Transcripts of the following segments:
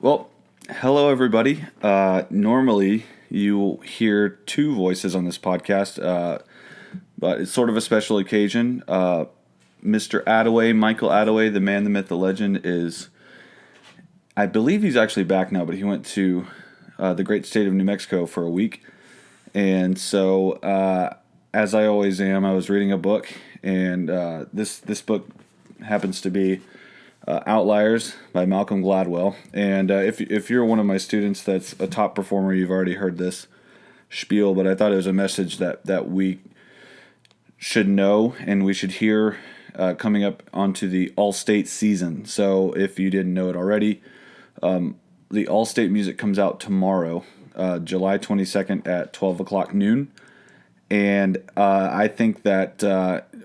Well, hello everybody. Normally you hear two voices on this podcast, but it's sort of a special occasion. Mr. Attaway, Michael Attaway, the man, the myth, the legend, I believe he's actually back now, but he went to the great state of New Mexico for a week. And so, as I always am, I was reading a book, and this book happens to be Outliers by Malcolm Gladwell. And if you're one of my students that's a top performer, you've already heard this spiel, but I thought it was a message that we should know and we should hear coming up onto the All-State season. So if you didn't know it already, the All-State music comes out tomorrow, July 22nd at 12 o'clock noon. And I think that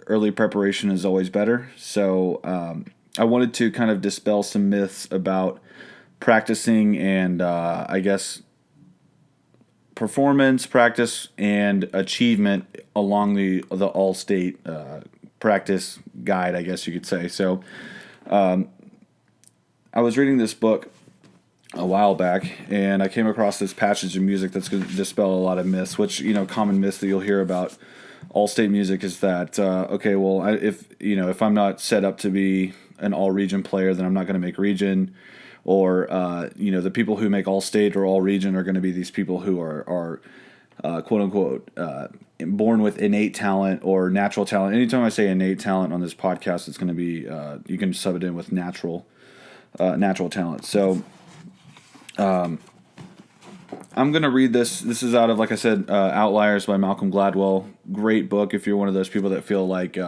early preparation is always better. So I wanted to kind of dispel some myths about practicing and I guess performance, practice, and achievement along the All-State practice guide, I guess you could say. So I was reading this book a while back, and I came across this passage of music that's going to dispel a lot of myths, which, common myths that you'll hear about All-State music is that, if I'm not set up to be an all-region player, then I'm not going to make region, or, the people who make All-State or all-region are going to be these people who are quote-unquote, born with innate talent or natural talent. Anytime I say innate talent on this podcast, it's going to be, you can sub it in with natural talent. So, I'm going to read this. This is out of, like I said, Outliers by Malcolm Gladwell. Great book if you're one of those people that feel like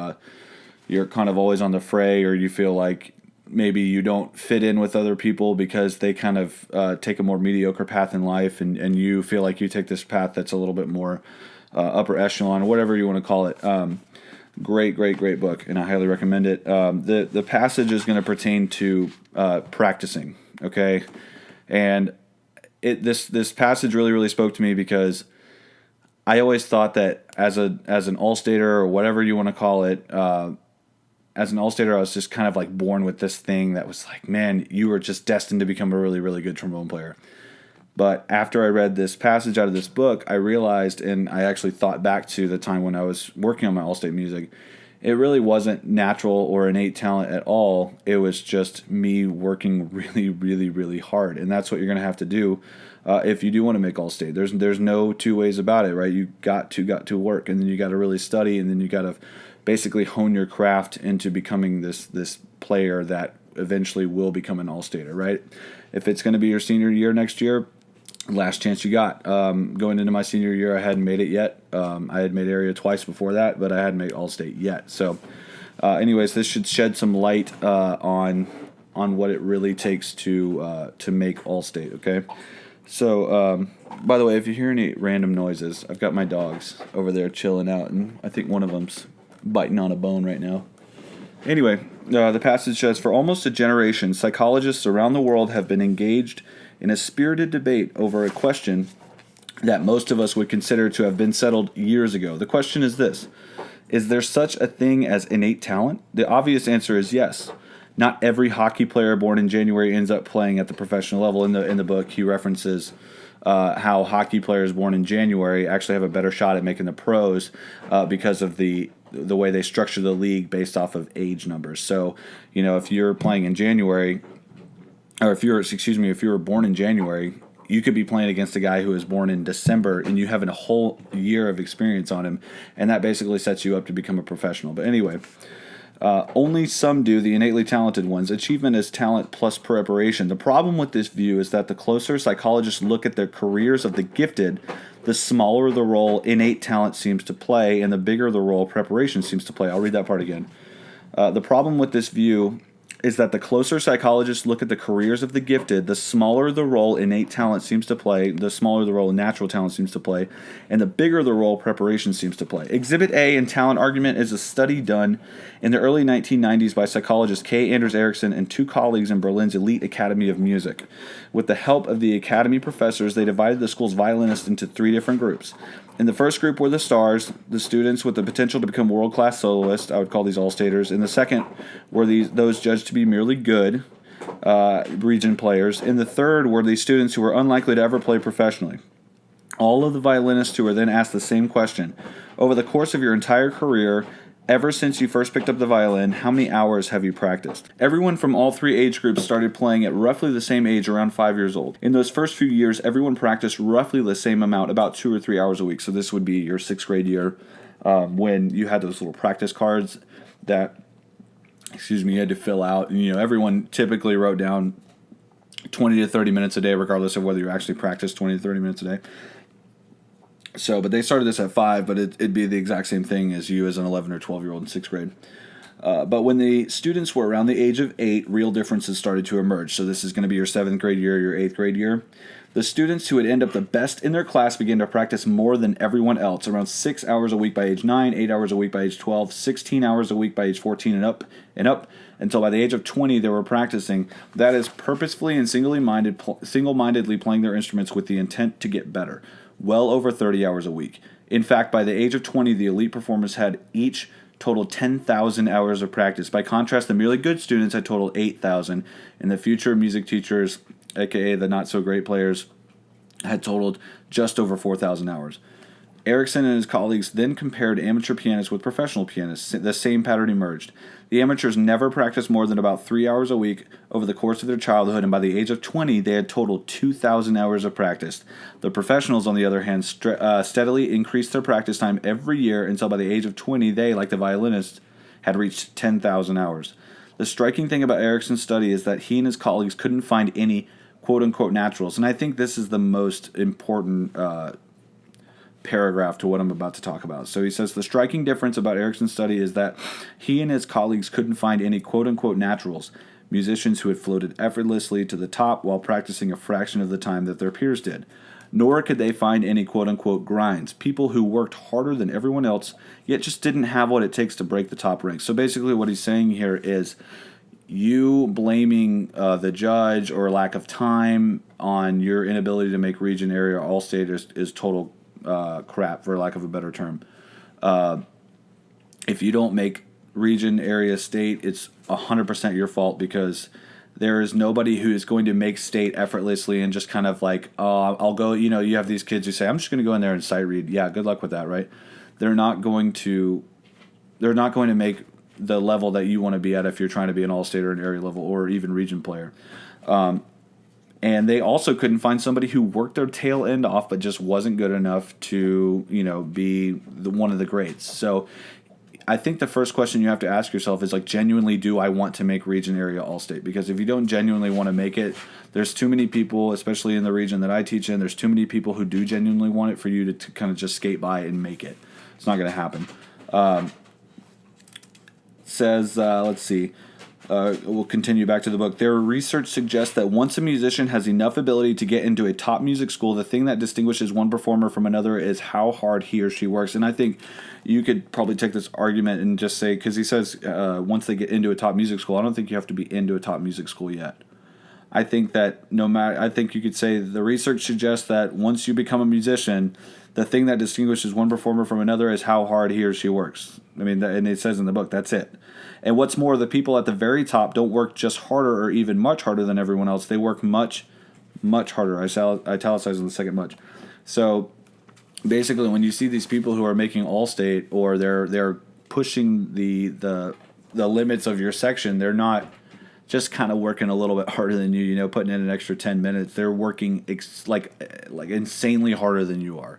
you're kind of always on the fray, or you feel like maybe you don't fit in with other people because they kind of take a more mediocre path in life, and you feel like you take this path that's a little bit more upper echelon, or whatever you want to call it. Great book, and I highly recommend it. The passage is going to pertain to practicing, okay? And this passage really spoke to me because I always thought that as an all-stater, or whatever you want to call it, as an all-stater, I was just kind of like born with this thing that was like, man, you were just destined to become a really good trombone player. But after I read this passage out of this book, I realized, and I actually thought back to the time when I was working on my all-state music, it really wasn't natural or innate talent at all. It was just me working really hard, and that's what you're going to have to do if you do want to make All-State. There's no two ways about it, right? You got to work, and then you got to really study, and then you got to basically hone your craft into becoming this player that eventually will become an All-Stater, right? If it's going to be your senior year next year, last chance you got. Going into my senior year, I hadn't made it yet. I had made area twice before that, but I hadn't made All-State yet. So, anyways, this should shed some light on what it really takes to make All-State. Okay. So, by the way, if you hear any random noises, I've got my dogs over there chilling out, and I think one of them's biting on a bone right now. Anyway, the passage says, "For almost a generation, psychologists around the world have been engaged in a spirited debate over a question that most of us would consider to have been settled years ago. The question is this: is there such a thing as innate talent? The obvious answer is yes. Not every hockey player born in January ends up playing at the professional level." In the book, he references how hockey players born in January actually have a better shot at making the pros because of the way they structure the league based off of age numbers. So, if you're playing in January, or if you were born in January, you could be playing against a guy who was born in December, and you have a whole year of experience on him, and that basically sets you up to become a professional. But anyway, only some do, the innately talented ones. Achievement is talent plus preparation. The problem with this view is that the closer psychologists look at the careers of the gifted, the smaller the role innate talent seems to play, and the bigger the role preparation seems to play. I'll read that part again. The problem with this view is that the closer psychologists look at the careers of the gifted, the smaller the role innate talent seems to play, the smaller the role natural talent seems to play, and the bigger the role preparation seems to play. Exhibit A in Talent Argument is a study done in the early 1990s by psychologist K. Anders Ericsson and two colleagues in Berlin's elite Academy of Music. With the help of the Academy professors, they divided the school's violinists into three different groups. In the first group were the stars, the students with the potential to become world-class soloists. I would call these all-staters. In the second were those judged to be merely good, region players. In the third were the students who were unlikely to ever play professionally. All of the violinists who were then asked the same question. Over the course of your entire career, ever since you first picked up the violin, how many hours have you practiced? Everyone from all three age groups started playing at roughly the same age, around 5 years old. In those first few years, everyone practiced roughly the same amount, about 2 or 3 hours a week. So this would be your sixth grade year, when you had those little practice cards that, you had to fill out. And, everyone typically wrote down 20 to 30 minutes a day, regardless of whether you actually practiced 20 to 30 minutes a day. So, but they started this at 5, but it'd be the exact same thing as you as an 11 or 12-year-old in 6th grade. But when the students were around the age of 8, real differences started to emerge. So this is going to be your 7th grade year, your 8th grade year. The students who would end up the best in their class began to practice more than everyone else, around 6 hours a week by age 9, 8 hours a week by age 12, 16 hours a week by age 14 and up, until by the age of 20 they were practicing. That is, purposefully and single-mindedly playing their instruments with the intent to get better. Well over 30 hours a week. In fact, by the age of 20, the elite performers had each totaled 10,000 hours of practice. By contrast, the merely good students had totaled 8,000, and the future music teachers, aka the not-so-great players, had totaled just over 4,000 hours. Erickson and his colleagues then compared amateur pianists with professional pianists. The same pattern emerged. The amateurs never practiced more than about 3 hours a week over the course of their childhood, and by the age of 20, they had totaled 2,000 hours of practice. The professionals, on the other hand, steadily increased their practice time every year until by the age of 20, they, like the violinists, had reached 10,000 hours. The striking thing about Erickson's study is that he and his colleagues couldn't find any quote-unquote naturals, and I think this is the most important paragraph to what I'm about to talk about. So he says the striking difference about Erickson's study is that he and his colleagues couldn't find any quote-unquote naturals, musicians who had floated effortlessly to the top while practicing a fraction of the time that their peers did. Nor could they find any quote-unquote grinds, people who worked harder than everyone else, yet just didn't have what it takes to break the top ranks. So basically what he's saying here is you blaming the judge or lack of time on your inability to make region, area, or all-state is total crap, for lack of a better term. If you don't make region, area, state, it's 100% your fault, because there is nobody who is going to make state effortlessly and just kind of like, I'll go, you have these kids who say, I'm just going to go in there and sight read. Yeah, good luck with that, right? They're not going to make the level that you want to be at if you're trying to be an all-state or an area level or even region player. And they also couldn't find somebody who worked their tail end off but just wasn't good enough to, be one of the greats. So I think the first question you have to ask yourself is, genuinely, do I want to make region, area, all-state? Because if you don't genuinely want to make it, there's too many people, especially in the region that I teach in, there's too many people who do genuinely want it for you to kind of just skate by and make it. It's not going to happen. Says, let's see. We'll continue back to the book. Their research suggests that once a musician has enough ability to get into a top music school, the thing that distinguishes one performer from another is how hard he or she works. And I think you could probably take this argument and just say, because he says once they get into a top music school, I don't think you have to be into a top music school yet. I think that I think you could say the research suggests that once you become a musician, the thing that distinguishes one performer from another is how hard he or she works. I mean, and it says in the book, that's it. And what's more, the people at the very top don't work just harder or even much harder than everyone else. They work much, much harder. I italicize on the second much. So basically, when you see these people who are making all-state, or they're pushing the limits of your section, they're not just kind of working a little bit harder than you, putting in an extra 10 minutes. They're working like insanely harder than you are.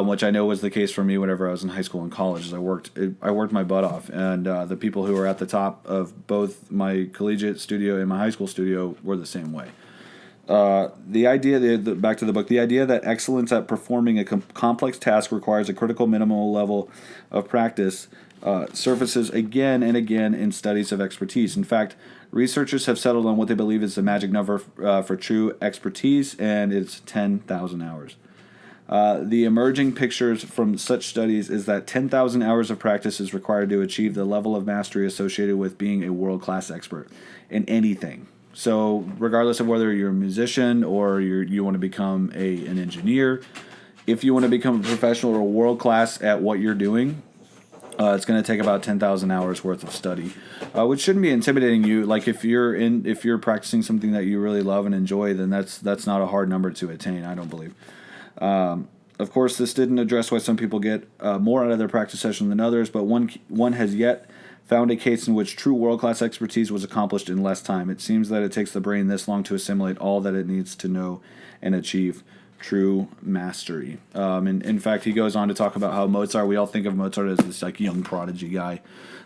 Which I know was the case for me whenever I was in high school and college. I worked my butt off, and the people who were at the top of both my collegiate studio and my high school studio were the same way. The idea, back to the book, the idea that excellence at performing a complex task requires a critical minimal level of practice surfaces again and again in studies of expertise. In fact, researchers have settled on what they believe is the magic number for true expertise, and it's 10,000 hours. The emerging pictures from such studies is that 10,000 hours of practice is required to achieve the level of mastery associated with being a world-class expert in anything. So regardless of whether you're a musician or you want to become an engineer, if you want to become a professional or world-class at what you're doing, It's going to take about 10,000 hours worth of study, which shouldn't be intimidating you. Like if you're practicing something that you really love and enjoy, then that's not a hard number to attain, I don't believe. Of course, this didn't address why some people get more out of their practice session than others, but one has yet found a case in which true world-class expertise was accomplished in less time. It seems that it takes the brain this long to assimilate all that it needs to know and achieve true mastery. And in fact, he goes on to talk about how Mozart, we all think of Mozart as this like young prodigy guy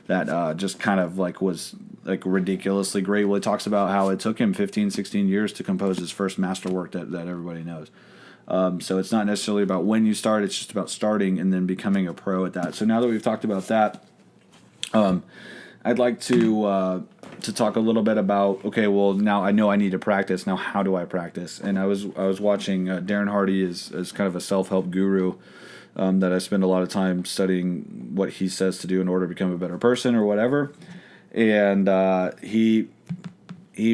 that just kind of like was like ridiculously great. Well, he talks about how it took him 15, 16 years to compose his first masterwork that everybody knows. So it's not necessarily about when you start, it's just about starting and then becoming a pro at that. So now that we've talked about that, I'd like to talk a little bit about, okay, well, now I know I need to practice. Now, how do I practice? And I was watching Darren Hardy is kind of a self-help guru that I spend a lot of time studying what he says to do in order to become a better person or whatever. And he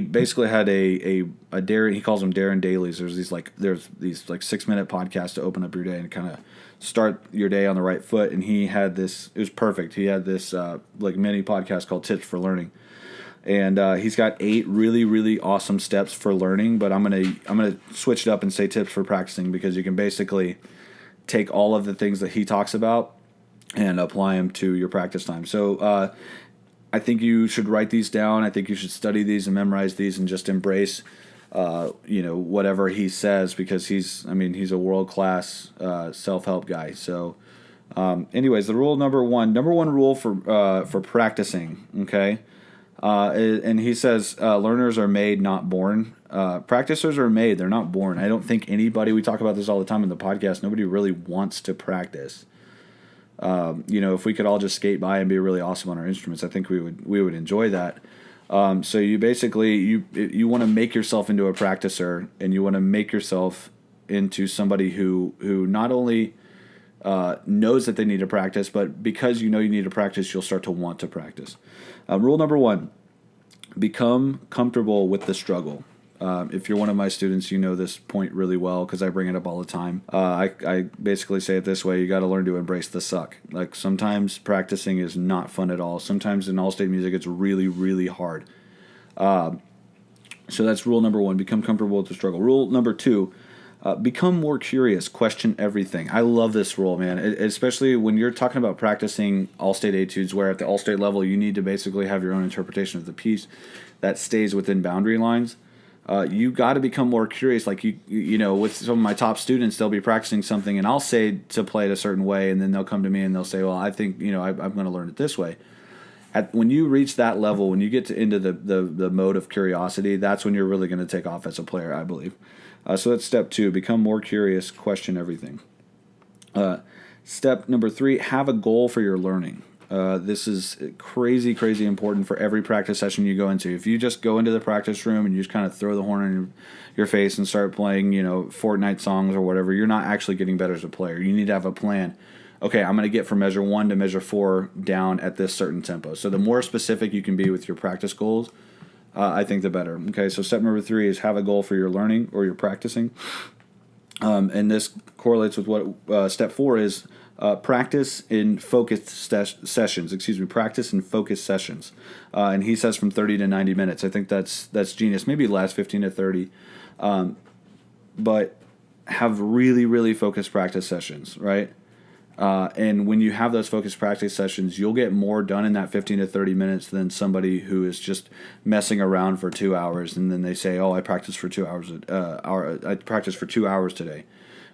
basically had a Darren, he calls them Darren Dailies. There's these 6-minute podcasts to open up your day and kind of start your day on the right foot. And he had this, it was perfect. He had this like mini podcast called Tips for Learning. And he's got 8 really, really awesome steps for learning, but I'm gonna switch it up and say tips for practicing, because you can basically take all of the things that he talks about and apply them to your practice time. So I think you should write these down. I think you should study these and memorize these and just embrace whatever he says, because he's a world-class self-help guy. So anyways, the rule number one rule for practicing, okay? And he says learners are made, not born. Practicers are made, they're not born. I don't think anybody, we talk about this all the time in the podcast, nobody really wants to practice. If we could all just skate by and be really awesome on our instruments, I think we would enjoy that. So you basically, you want to make yourself into a practicer, and you want to make yourself into somebody who not only knows that they need to practice, but because you know you need to practice, you'll start to want to practice. Rule number 1, become comfortable with the struggle. If you're one of my students, you know this point really well because I bring it up all the time. I basically say it this way: you got to learn to embrace the suck. Like, sometimes practicing is not fun at all. Sometimes in all-state music, it's really, really hard. So that's rule number 1, become comfortable with the struggle. Rule number 2, become more curious, question everything. I love this rule, man, especially when you're talking about practicing all-state etudes, where at the all-state level you need to basically have your own interpretation of the piece that stays within boundary lines. You got to become more curious. Like you know, with some of my top students, they'll be practicing something, and I'll say to play it a certain way, and then they'll come to me and they'll say, "Well, I think I'm going to learn it this way." When you reach that level, when you get into the mode of curiosity, that's when you're really going to take off as a player, I believe. So that's step 2: become more curious, question everything. Step number 3: have a goal for your learning. This is crazy, crazy important for every practice session you go into. If you just go into the practice room and you just kind of throw the horn in your face and start playing, Fortnite songs or whatever, you're not actually getting better as a player. You need to have a plan. Okay, I'm going to get from measure 1 to measure 4 down at this certain tempo. So the more specific you can be with your practice goals, I think the better. Okay, so step number 3 is have a goal for your learning or your practicing. And this correlates with what step 4 is. Practice in focused sessions. Practice in focused sessions. And he says from 30 to 90 minutes. I think that's genius. Maybe last 15 to 30. But have really, really focused practice sessions, right? And when you have those focused practice sessions, you'll get more done in that 15 to 30 minutes than somebody who is just messing around for 2 hours, and then they say, "Oh, I practiced for 2 hours. I practiced for 2 hours today."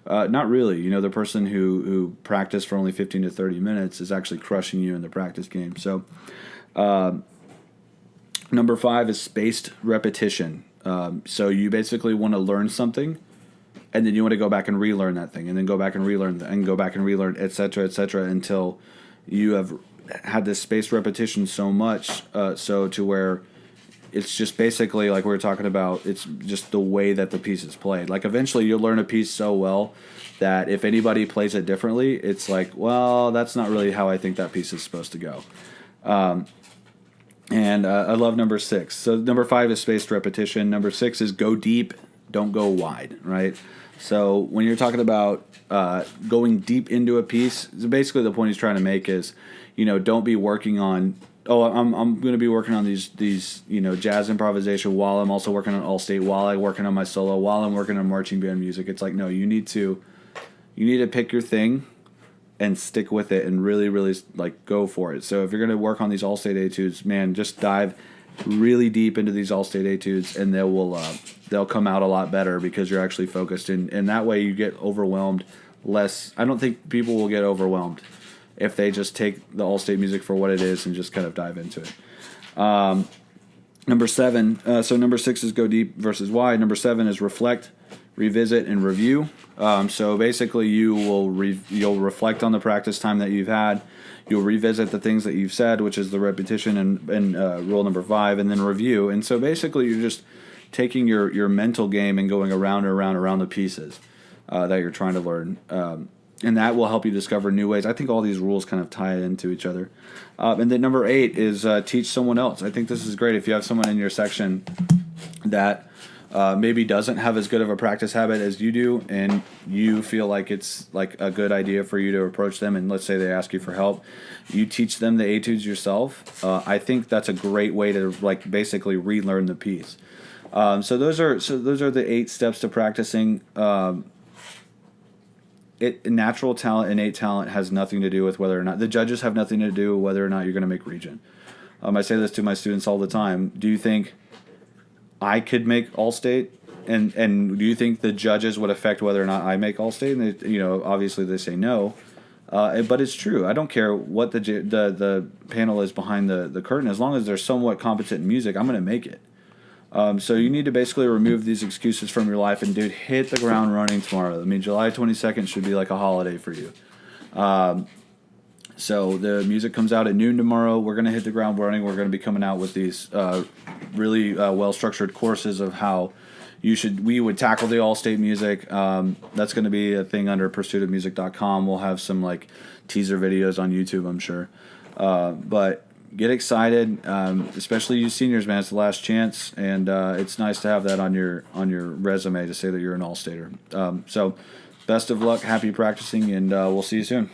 Not really. The person who practiced for only 15 to 30 minutes is actually crushing you in the practice game. So, number 5 is spaced repetition. So you basically want to learn something, and then you want to go back and relearn that thing, and then go back and relearn, and go back and relearn, et cetera, until you have had this spaced repetition so much, so to where it's just basically like we were talking about, it's just the way that the piece is played. Like, eventually you'll learn a piece so well that if anybody plays it differently, it's like, well, that's not really how I think that piece is supposed to go. And I love number 6. So number 5 is spaced repetition. Number 6 is go deep, don't go wide, right? So when you're talking about going deep into a piece, basically the point he's trying to make is, don't be working on. Oh, I'm going to be working on these jazz improvisation while I'm also working on Allstate, while I'm working on my solo, while I'm working on marching band music. It's like, no, you need to pick your thing and stick with it and really, really like go for it. So if you're going to work on these Allstate etudes, man, just dive really deep into these Allstate etudes, and they'll come out a lot better because you're actually focused, and that way you get overwhelmed less. I don't think people will get overwhelmed if they just take the Allstate music for what it is and just kind of dive into it. Number 7. So number 6 is go deep versus wide. Number 7 is reflect, revisit, and review. So basically, you'll reflect on the practice time that you've had. You'll revisit the things that you've said, which is the repetition and rule number 5, and then review. And so basically, you're just taking your mental game and going around and around the pieces that you're trying to learn. And that will help you discover new ways. I think all these rules kind of tie into each other. And then number 8 is teach someone else. I think this is great if you have someone in your section that maybe doesn't have as good of a practice habit as you do, and you feel like it's like a good idea for you to approach them, and let's say they ask you for help, you teach them the etudes yourself. I think that's a great way to like basically relearn the piece. So those are the 8 steps to practicing. Natural talent, innate talent has nothing to do with whether or not the judges have nothing to do with whether or not you're going to make region. I say this to my students all the time. Do you think I could make Allstate, and do you think the judges would affect whether or not I make Allstate? And they, obviously they say no, but it's true. I don't care what the panel is behind the curtain, as long as they're somewhat competent in music, I'm going to make it. So you need to basically remove these excuses from your life and, dude, hit the ground running tomorrow. I mean, July 22nd should be like a holiday for you. So the music comes out at noon tomorrow. We're going to hit the ground running. We're going to be coming out with these really well-structured courses of how we would tackle the Allstate music. That's going to be a thing under pursuitofmusic.com. We'll have some like teaser videos on YouTube, I'm sure. But get excited, especially you seniors, man. It's the last chance, and it's nice to have that on your resume to say that you're an All-Stater. So best of luck, happy practicing, and we'll see you soon.